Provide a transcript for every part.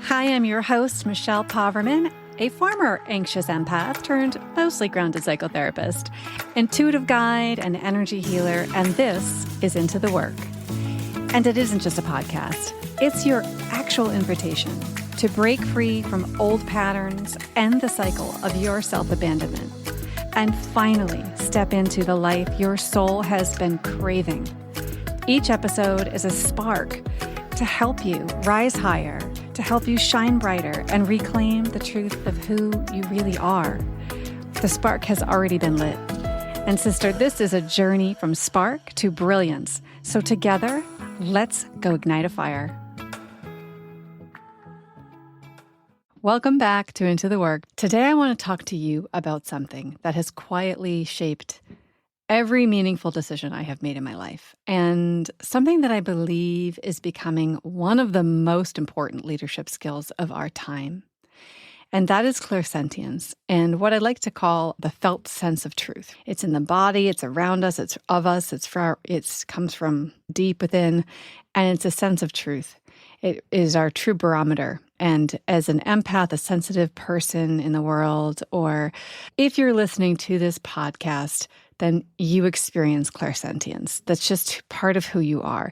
Hi, I'm your host, Michelle Poverman, a former anxious empath turned mostly grounded psychotherapist, intuitive guide, and energy healer, and this is Into the Work. And it isn't just a podcast. It's your actual invitation to break free from old patterns, end the cycle of your self-abandonment, and finally step into the life your soul has been craving. Each episode is a spark to help you rise higher, to help you shine brighter and reclaim the truth of who you really are. The spark has already been lit. And sister, this is a journey from spark to brilliance. So together, let's go ignite a fire. Welcome back to Into the Work. Today, I want to talk to you about something that has quietly shaped every meaningful decision I have made in my life, and something that I believe is becoming one of the most important leadership skills of our time. And that is clairsentience, and what I like to call the felt sense of truth. It's in the body, it's around us, it's of us, it comes from deep within, and it's a sense of truth. It is our true barometer. And as an empath, a sensitive person in the world, or if you're listening to this podcast, then you experience clairsentience. That's just part of who you are.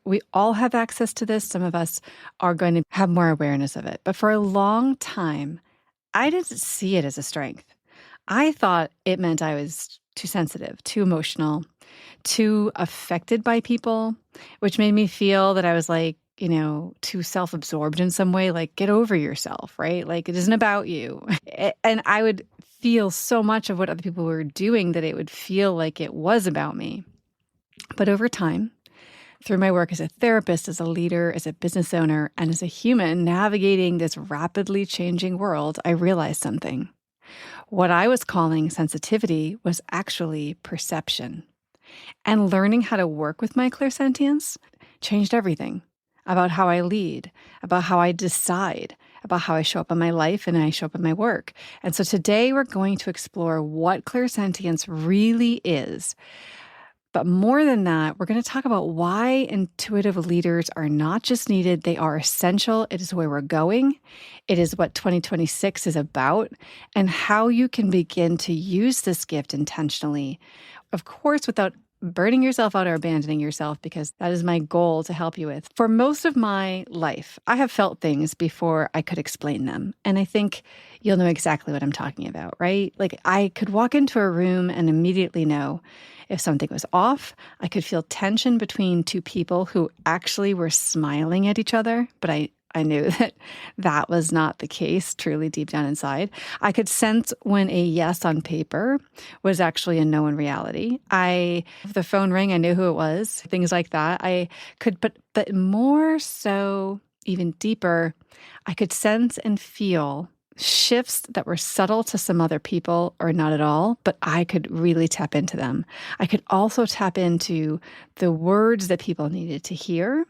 We all have access to this. Some of us are going to have more awareness of it. But for a long time, I didn't see it as a strength. I thought it meant I was too sensitive, too emotional, too affected by people, which made me feel that I was too self-absorbed in some way, like get over yourself, right? Like it isn't about you. And I would feel so much of what other people were doing that it would feel like it was about me. But over time, through my work as a therapist, as a leader, as a business owner, and as a human navigating this rapidly changing world, I realized something. What I was calling sensitivity was actually perception. And learning how to work with my clairsentience changed everything. About how I lead, about how I decide, about how I show up in my life and I show up in my work. And so today we're going to explore what clairsentience really is. But more than that, we're going to talk about why intuitive leaders are not just needed, they are essential. It is where we're going. It is what 2026 is about, and how you can begin to use this gift intentionally. Of course, without burning yourself out or abandoning yourself, because that is my goal to help you with. For most of my life, I have felt things before I could explain them. And I think you'll know exactly what I'm talking about, right? Like I could walk into a room and immediately know if something was off. I could feel tension between two people who actually were smiling at each other, but I knew that that was not the case, truly deep down inside. I could sense when a yes on paper was actually a no in reality. The phone rang, I knew who it was, things like that. But more so, even deeper, I could sense and feel shifts that were subtle to some other people or not at all, but I could really tap into them. I could also tap into the words that people needed to hear,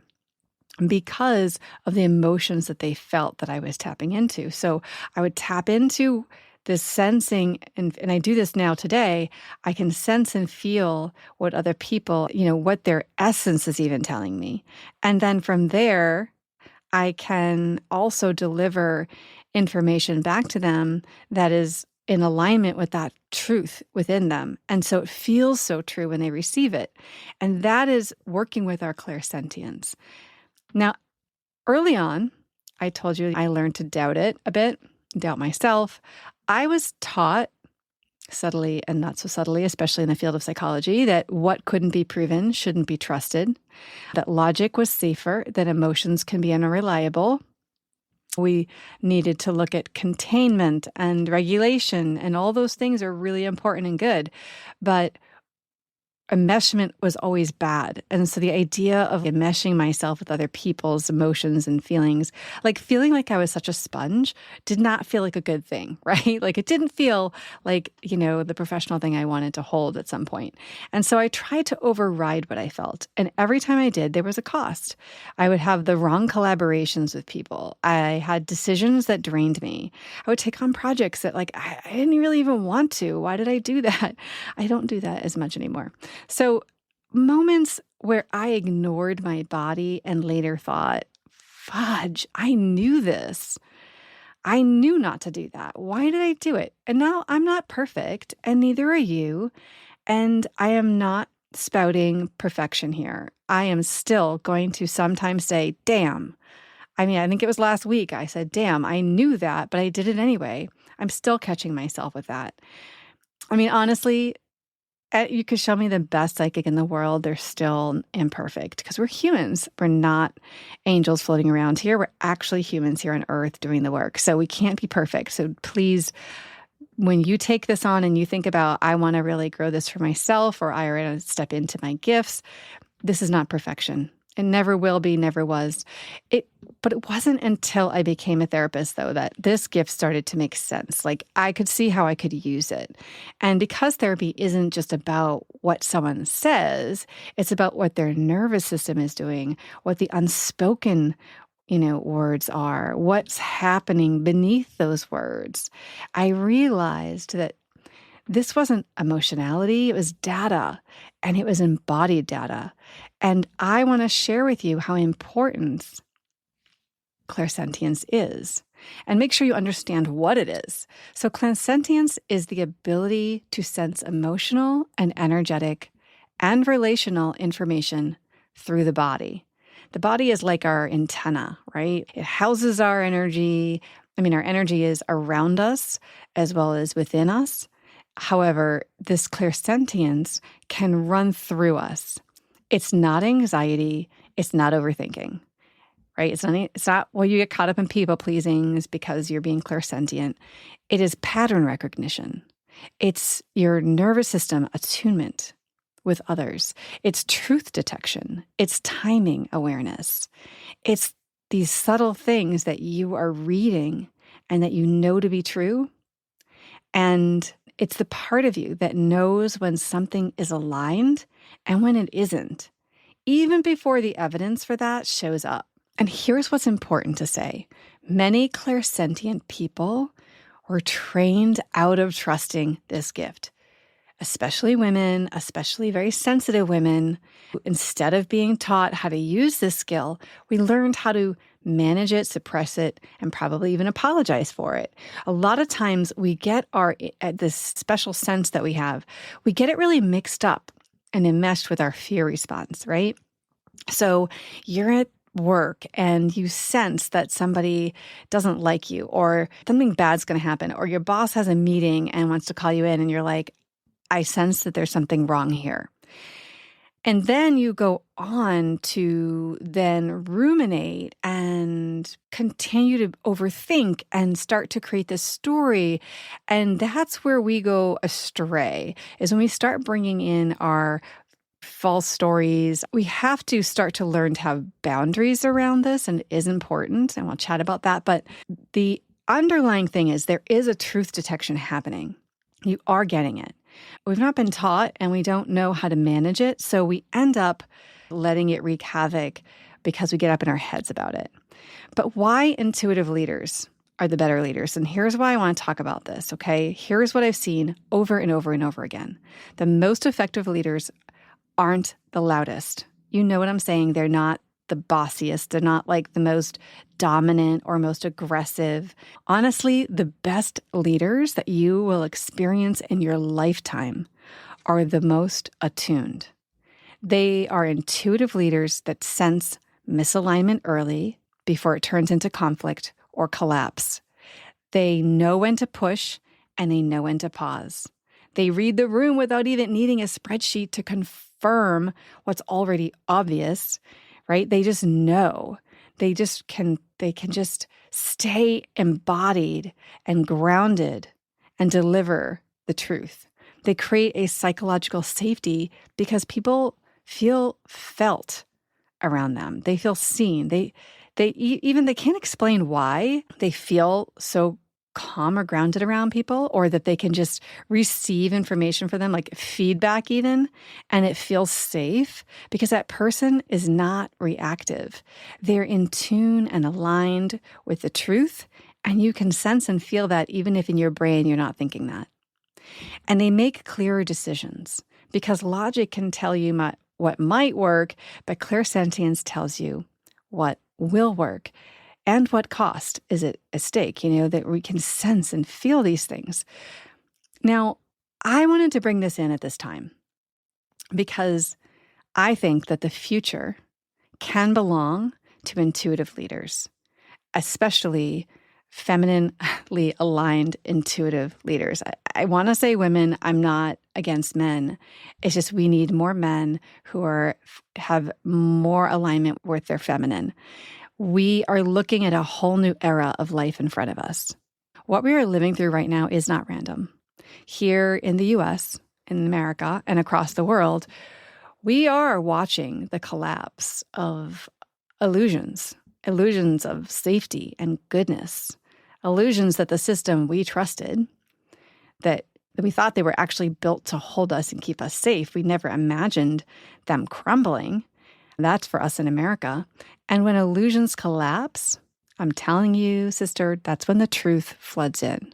because of the emotions that they felt that I was tapping into. So I would tap into this sensing, and I do this now today, I can sense and feel what other people, what their essence is even telling me. And then from there, I can also deliver information back to them that is in alignment with that truth within them. And so it feels so true when they receive it. And that is working with our clairsentience. Now, early on, I told you I learned to doubt it a bit, doubt myself. I was taught subtly and not so subtly, especially in the field of psychology, that what couldn't be proven shouldn't be trusted, that logic was safer, that emotions can be unreliable. We needed to look at containment and regulation, and all those things are really important and good. But enmeshment was always bad. And so the idea of enmeshing myself with other people's emotions and feelings, like feeling like I was such a sponge, did not feel like a good thing, right? Like it didn't feel like, the professional thing I wanted to hold at some point. And so I tried to override what I felt. And every time I did, there was a cost. I would have the wrong collaborations with people. I had decisions that drained me. I would take on projects that I didn't really even want to. Why did I do that? I don't do that as much anymore. So moments where I ignored my body and later thought, fudge, I knew this. I knew not to do that. Why did I do it? And now I'm not perfect, and neither are you. And I am not spouting perfection here. I am still going to sometimes say, damn. I mean, I think it was last week I said, damn, I knew that, but I did it anyway. I'm still catching myself with that. I mean, honestly, you could show me the best psychic in the world. They're still imperfect because we're humans. We're not angels floating around here. We're actually humans here on earth doing the work. So we can't be perfect. So please, when you take this on and you think about, I want to really grow this for myself, or I want to step into my gifts, this is not perfection. It never will be, never was. But it wasn't until I became a therapist, though, that this gift started to make sense. Like, I could see how I could use it. And because therapy isn't just about what someone says, it's about what their nervous system is doing, what the unspoken words are, what's happening beneath those words. I realized that this wasn't emotionality, it was data, and it was embodied data. And I want to share with you how important clairsentience is, and make sure you understand what it is. So clairsentience is the ability to sense emotional and energetic and relational information through the body. The body is like our antenna, right? It houses our energy. Our energy is around us as well as within us. However, this clairsentience can run through us. It's not anxiety. It's not overthinking, right? It's not, well, you get caught up in people pleasing because you're being clairsentient. It is pattern recognition. It's your nervous system attunement with others. It's truth detection. It's timing awareness. It's these subtle things that you are reading and that you know to be true. And it's the part of you that knows when something is aligned and when it isn't, even before the evidence for that shows up. And here's what's important to say. Many clairsentient people were trained out of trusting this gift, especially women, especially very sensitive women. Instead of being taught how to use this skill, we learned how to manage it, suppress it, and probably even apologize for it. A lot of times we get this special sense that we have, we get it really mixed up and enmeshed with our fear response, right? So you're at work and you sense that somebody doesn't like you, or something bad's going to happen, or your boss has a meeting and wants to call you in and you're like, I sense that there's something wrong here. And then you go on to then ruminate and continue to overthink and start to create this story. And that's where we go astray, is when we start bringing in our false stories. We have to start to learn to have boundaries around this, and it is important, and we'll chat about that. But the underlying thing is there is a truth detection happening. You are getting it. We've not been taught, and we don't know how to manage it, so we end up letting it wreak havoc because we get up in our heads about it. But why intuitive leaders are the better leaders? And here's why I want to talk about this, okay? Here's what I've seen over and over and over again. The most effective leaders aren't the loudest. You know what I'm saying? They're not the bossiest. They're not like the most dominant or most aggressive. Honestly, the best leaders that you will experience in your lifetime are the most attuned. They are intuitive leaders that sense misalignment early before it turns into conflict or collapse. They know when to push and they know when to pause. They read the room without even needing a spreadsheet to confirm what's already obvious, right? They just know. They can just stay embodied and grounded and deliver the truth. They create a psychological safety because people feel felt around them. They feel seen. They can't explain why they feel so calm or grounded around people, or that they can just receive information for them, like feedback even, and it feels safe because that person is not reactive. They're in tune and aligned with the truth, and you can sense and feel that even if in your brain you're not thinking that. And they make clearer decisions because logic can tell you what might work, but clairsentience tells you what will work, and what cost is it at stake, that we can sense and feel these things. Now, I wanted to bring this in at this time because I think that the future can belong to intuitive leaders, especially femininely aligned intuitive leaders. I want to say women. I'm not against men. It's just we need more men who have more alignment with their feminine. We are looking at a whole new era of life in front of us. What we are living through right now is not random. Here in the US, in America, and across the world, we are watching the collapse of illusions of safety and goodness, illusions that the system we trusted, that we thought they were actually built to hold us and keep us safe. We never imagined them crumbling. That's for us in America. And when illusions collapse, I'm telling you, sister, that's when the truth floods in.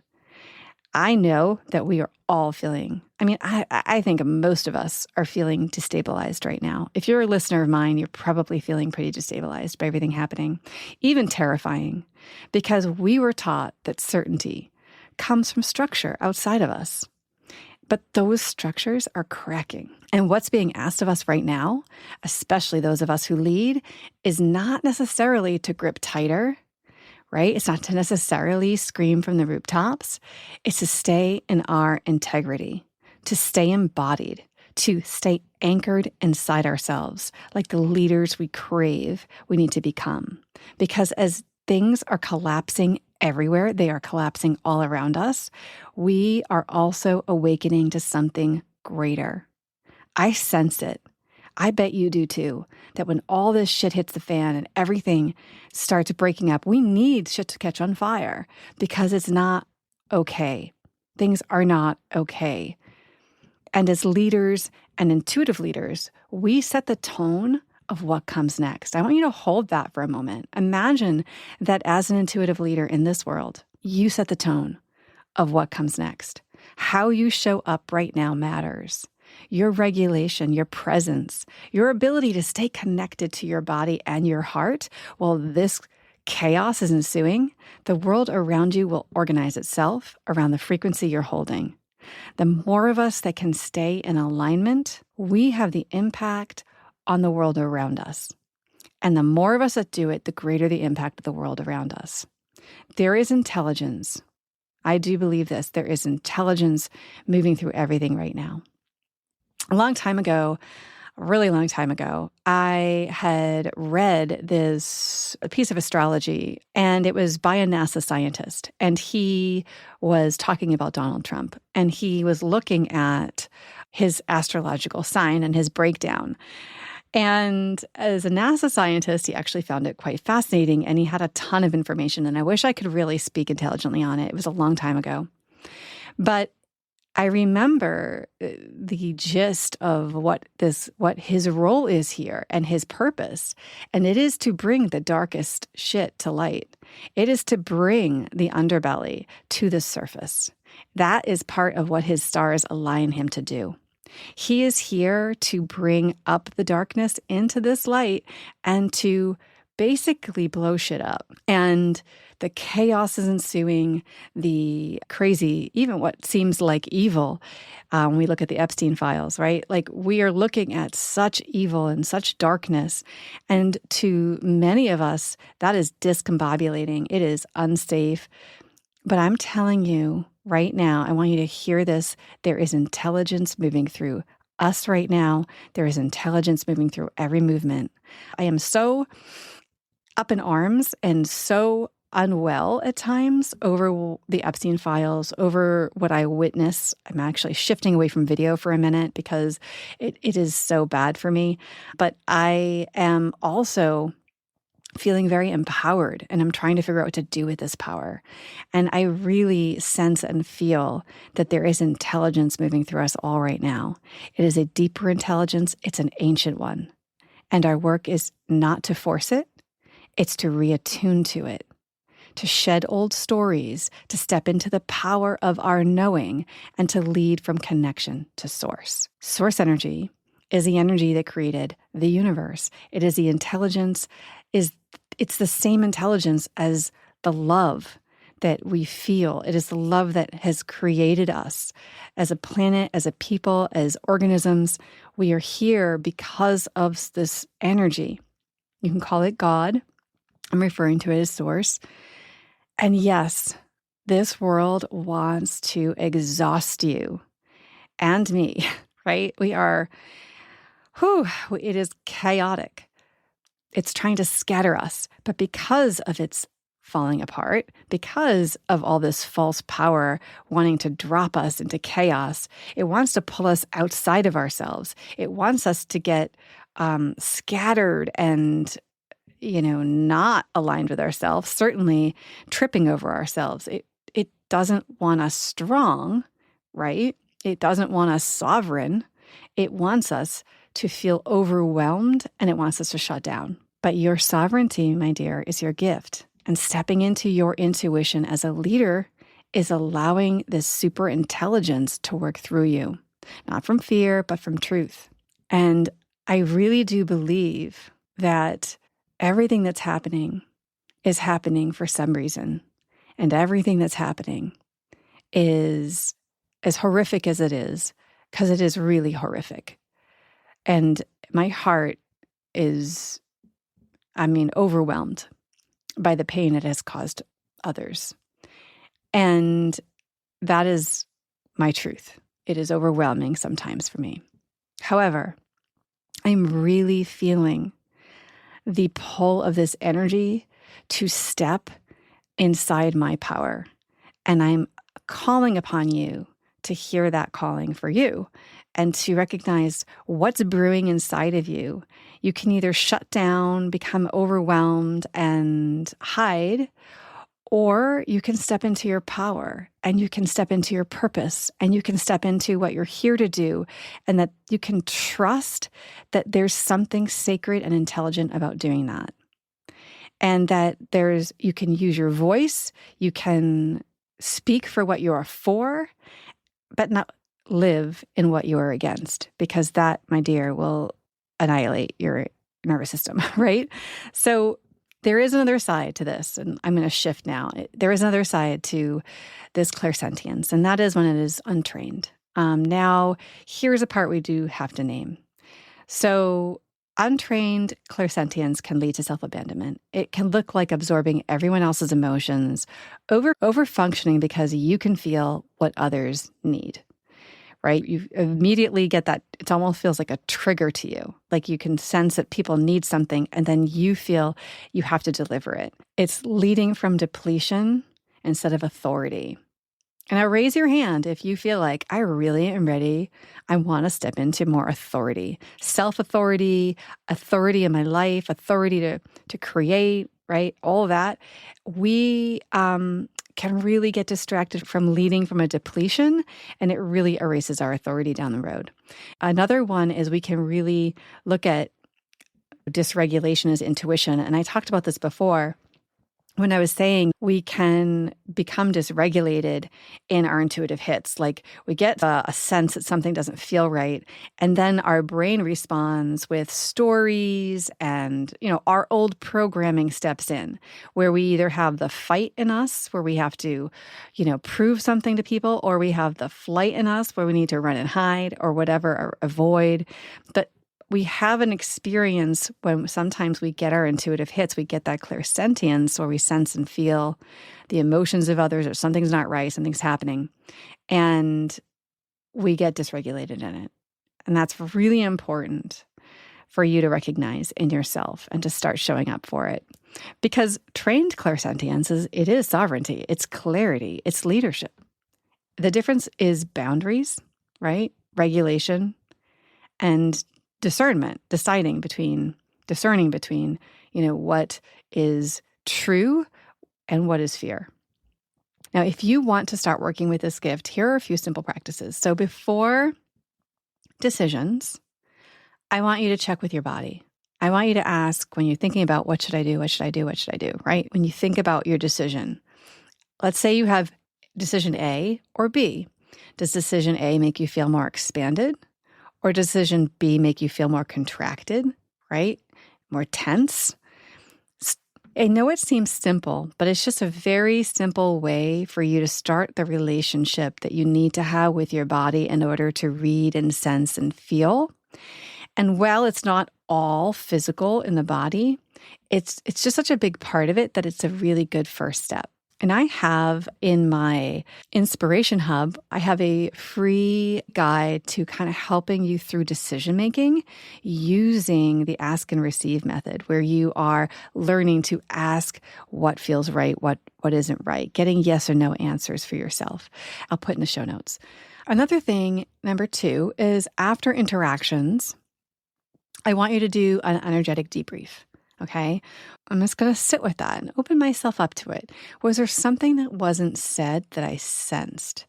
I know that we are all feeling, I think most of us are feeling destabilized right now. If you're a listener of mine, you're probably feeling pretty destabilized by everything happening, even terrifying, because we were taught that certainty comes from structure outside of us. But those structures are cracking. And what's being asked of us right now, especially those of us who lead, is not necessarily to grip tighter, right? It's not to necessarily scream from the rooftops. It's to stay in our integrity, to stay embodied, to stay anchored inside ourselves, like the leaders we crave we need to become. Because as things are collapsing everywhere, they are collapsing all around us, we are also awakening to something greater. I sense it. I bet you do too, that when all this shit hits the fan and everything starts breaking up, we need shit to catch on fire because it's not okay. Things are not okay. And as leaders and intuitive leaders, we set the tone of what comes next. I want you to hold that for a moment. Imagine that as an intuitive leader in this world, you set the tone of what comes next. How you show up right now matters. Your regulation, your presence, your ability to stay connected to your body and your heart while this chaos is ensuing, the world around you will organize itself around the frequency you're holding. The more of us that can stay in alignment, we have the impact on the world around us. And the more of us that do it, the greater the impact of the world around us. There is intelligence. I do believe this. There is intelligence moving through everything right now. A long time ago, a really long time ago, I had read a piece of astrology, and it was by a NASA scientist. And he was talking about Donald Trump, and he was looking at his astrological sign and his breakdown. And as a NASA scientist, he actually found it quite fascinating, and he had a ton of information, and I wish I could really speak intelligently on it. It was a long time ago. But I remember the gist of what his role is here and his purpose. And it is to bring the darkest shit to light. It is to bring the underbelly to the surface. That is part of what his stars align him to do. He is here to bring up the darkness into this light and to basically blow shit up. And the chaos is ensuing, the crazy, even what seems like evil, when we look at the Epstein files, right? Like we are looking at such evil and such darkness. And to many of us, that is discombobulating. It is unsafe. But I'm telling you right now, I want you to hear this. There is intelligence moving through us right now. There is intelligence moving through every movement. I am so up in arms and so unwell at times over the Epstein files, over what I witness. I'm actually shifting away from video for a minute because it is so bad for me. But I am also feeling very empowered, and I'm trying to figure out what to do with this power. And I really sense and feel that there is intelligence moving through us all right now. It is a deeper intelligence. It's an ancient one. And our work is not to force it. It's to reattune to it, to shed old stories, to step into the power of our knowing, and to lead from connection to source. Source energy is the energy that created the universe. It is the intelligence, is It's the same intelligence as the love that we feel. It is the love that has created us as a planet, as a people, as organisms. We are here because of this energy. You can call it God. I'm referring to it as source. And yes, this world wants to exhaust you and me, right? It is chaotic. It's trying to scatter us. But because of its falling apart, because of all this false power wanting to drop us into chaos, it wants to pull us outside of ourselves. It wants us to get scattered and, not aligned with ourselves, certainly tripping over ourselves. It doesn't want us strong, right? It doesn't want us sovereign. It wants us to feel overwhelmed, and it wants us to shut down. But your sovereignty, my dear, is your gift. And stepping into your intuition as a leader is allowing this super intelligence to work through you, not from fear, but from truth. And I really do believe that everything that's happening is happening for some reason. And everything that's happening is as horrific as it is, because it is really horrific. And my heart is, overwhelmed by the pain it has caused others. And that is my truth. It is overwhelming sometimes for me. However, I'm really feeling the pull of this energy to step inside my power. And I'm calling upon you to hear that calling for you and to recognize what's brewing inside of you. You can either shut down, become overwhelmed, and hide, or you can step into your power and you can step into your purpose and you can step into what you're here to do, and that you can trust that there's something sacred and intelligent about doing that. And that you can use your voice, you can speak for what you are for, but not live in what you are against, because that, my dear, will annihilate your nervous system, right? So there is another side to this, and I'm going to shift now. There is another side to this clairsentience, and that is when it is untrained. Now, here's a part we do have to name. So untrained clairsentience can lead to self-abandonment. It can look like absorbing everyone else's emotions, over-functioning because you can feel what others need, right? You immediately get that. It almost feels like a trigger to you. Like you can sense that people need something, and then you feel you have to deliver it. It's leading from depletion instead of authority. And now raise your hand if you feel like, I really am ready. I want to step into more authority, self-authority, authority in my life, authority to create, right? All of that. We can really get distracted from leading from a depletion, and it really erases our authority down the road. Another one is we can really look at dysregulation as intuition. And I talked about this before when I was saying we can become dysregulated in our intuitive hits. Like we get a sense that something doesn't feel right, and then our brain responds with stories, and our old programming steps in, where we either have the fight in us, where we have to prove something to people, or we have the flight in us, where we need to run and hide or whatever, or avoid. But we have an experience when sometimes we get our intuitive hits, we get that clairsentience, where we sense and feel the emotions of others, or something's not right, something's happening, and we get dysregulated in it. And that's really important for you to recognize in yourself and to start showing up for it. Because trained clairsentience is sovereignty, it's clarity, it's leadership. The difference is boundaries, right? Regulation and discernment, discerning between, what is true and what is fear. Now, if you want to start working with this gift, here are a few simple practices. So before decisions, I want you to check with your body. I want you to ask, when you're thinking about what should I do, right? When you think about your decision, let's say you have decision A or B. Does decision A make you feel more expanded? Or decision B make you feel more contracted, right? More tense? I know it seems simple, but it's just a very simple way for you to start the relationship that you need to have with your body in order to read and sense and feel. And while it's not all physical in the body, it's just such a big part of it that it's a really good first step. And I have in my Inspiration Hub, I have a free guide to kind of helping you through decision making using the ask and receive method, where you are learning to ask what feels right, what isn't right, getting yes or no answers for yourself. I'll put in the show notes. Another thing, number 2, is after interactions, I want you to do an energetic debrief. Okay, I'm just going to sit with that and open myself up to it. Was there something that wasn't said that I sensed?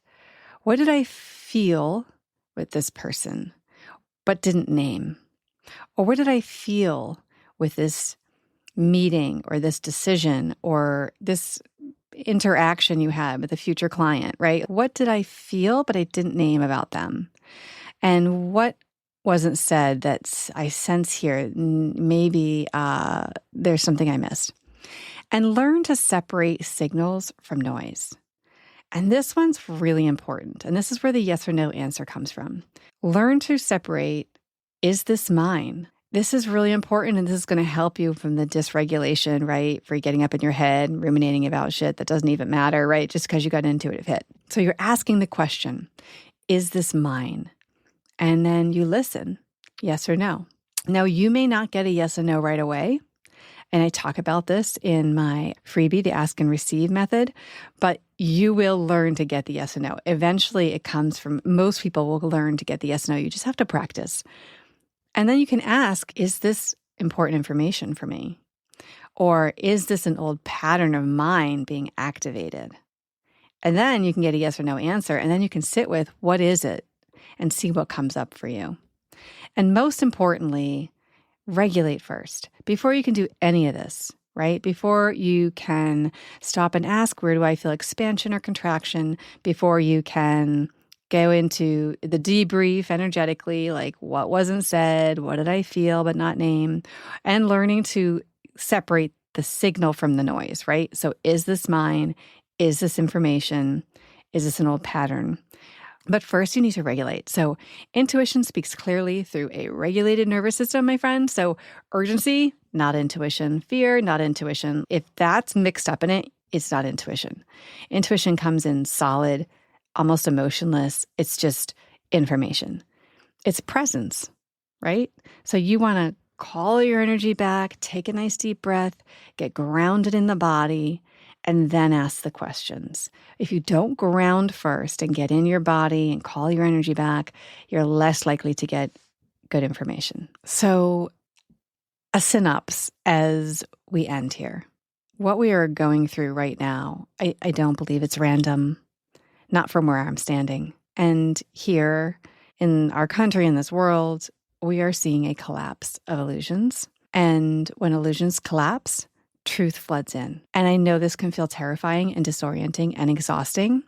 What did I feel with this person but didn't name? Or what did I feel with this meeting or this decision or this interaction you had with a future client, right? What did I feel but I didn't name about them? And what wasn't said that I sense here, maybe there's something I missed. And learn to separate signals from noise. And this one's really important. And this is where the yes or no answer comes from. Learn to separate, is this mine? This is really important, and this is going to help you from the dysregulation, right? For getting up in your head and ruminating about shit that doesn't even matter, right? Just because you got an intuitive hit. So you're asking the question, is this mine? And then you listen, yes or no. Now, you may not get a yes or no right away. And I talk about this in my freebie, the ask and receive method, but you will learn to get the yes or no. Eventually, it comes from, most people will learn to get the yes or no. You just have to practice. And then you can ask, is this important information for me? Or is this an old pattern of mine being activated? And then you can get a yes or no answer. And then you can sit with, what is it? And see what comes up for you. And most importantly, regulate first before you can do any of this, right? Before you can stop and ask, where do I feel expansion or contraction? Before you can go into the debrief energetically, like what wasn't said, what did I feel but not name, and learning to separate the signal from the noise, right? So is this mine? Is this information? Is this an old pattern? But first, you need to regulate. So intuition speaks clearly through a regulated nervous system, my friend. So urgency, not intuition. Fear, not intuition. If that's mixed up in it, it's not intuition. Intuition comes in solid, almost emotionless. It's just information. It's presence, right? So you want to call your energy back, take a nice deep breath, get grounded in the body, and then ask the questions. If you don't ground first and get in your body and call your energy back, you're less likely to get good information. So a synopsis as we end here. What we are going through right now, I don't believe it's random, not from where I'm standing. And here in our country, in this world, we are seeing a collapse of illusions. And when illusions collapse, truth floods in. And I know this can feel terrifying and disorienting and exhausting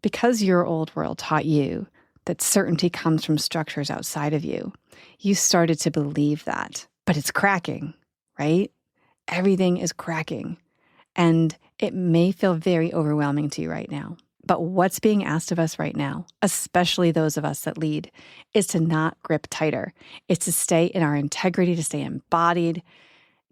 because your old world taught you that certainty comes from structures outside of you. You started to believe that, but it's cracking, right? Everything is cracking. And it may feel very overwhelming to you right now. But what's being asked of us right now, especially those of us that lead, is to not grip tighter. It's to stay in our integrity, to stay embodied,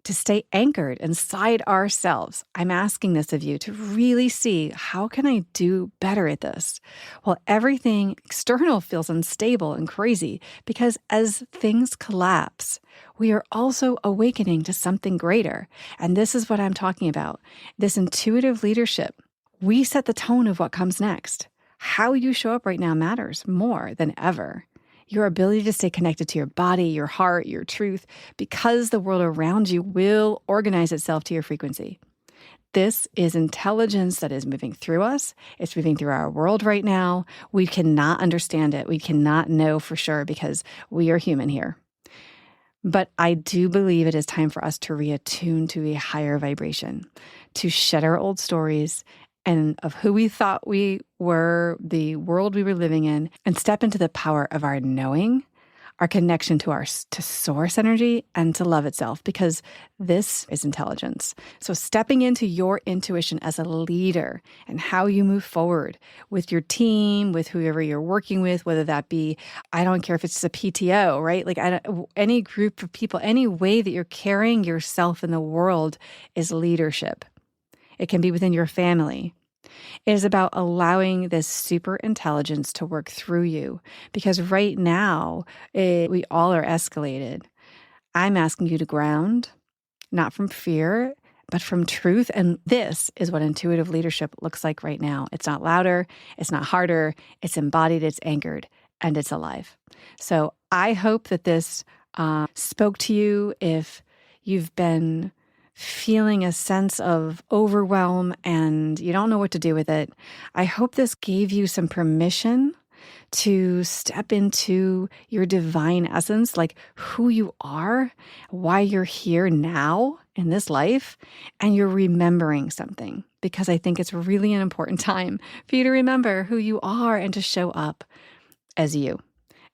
to stay anchored inside ourselves. I'm asking this of you to really see, how can I do better at this? Well, everything external feels unstable and crazy because as things collapse, we are also awakening to something greater. And this is what I'm talking about. This intuitive leadership. We set the tone of what comes next. How you show up right now matters more than ever. Your ability to stay connected to your body, your heart, your truth, because the world around you will organize itself to your frequency. This is intelligence that is moving through us. It's moving through our world right now. We cannot understand it. We cannot know for sure because we are human here. But I do believe it is time for us to reattune to a higher vibration, to shed our old stories and of who we thought we were, the world we were living in, and step into the power of our knowing, our connection to source energy and to love itself, because this is intelligence. So stepping into your intuition as a leader and how you move forward with your team, with whoever you're working with, whether that be, I don't care if it's a PTO, right? Like any group of people, any way that you're carrying yourself in the world is leadership. It can be within your family. It is about allowing this super intelligence to work through you, because right now we all are escalated. I'm asking you to ground, not from fear, but from truth. And this is what intuitive leadership looks like right now. It's not louder, it's not harder, it's embodied, it's anchored, and it's alive. So I hope that this spoke to you. If you've been feeling a sense of overwhelm and you don't know what to do with it, I hope this gave you some permission to step into your divine essence, like who you are, why you're here now in this life, and you're remembering something, because I think it's really an important time for you to remember who you are and to show up as you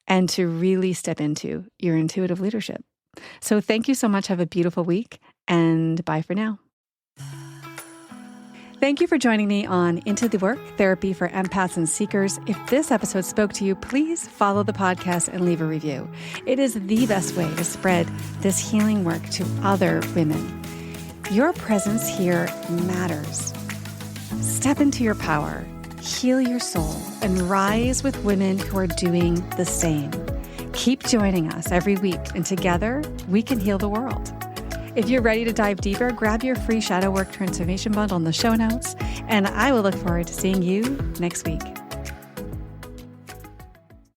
and to really step into your intuitive leadership. So thank you so much. Have a beautiful week, and bye for now. Thank you for joining me on Into the Work, Therapy for Empaths and Seekers. If this episode spoke to you, please follow the podcast and leave a review. It is the best way to spread this healing work to other women. Your presence here matters. Step into your power, heal your soul, and rise with women who are doing the same. Keep joining us every week, and together we can heal the world. If you're ready to dive deeper, grab your free Shadow Work Transformation Bundle in the show notes, and I will look forward to seeing you next week.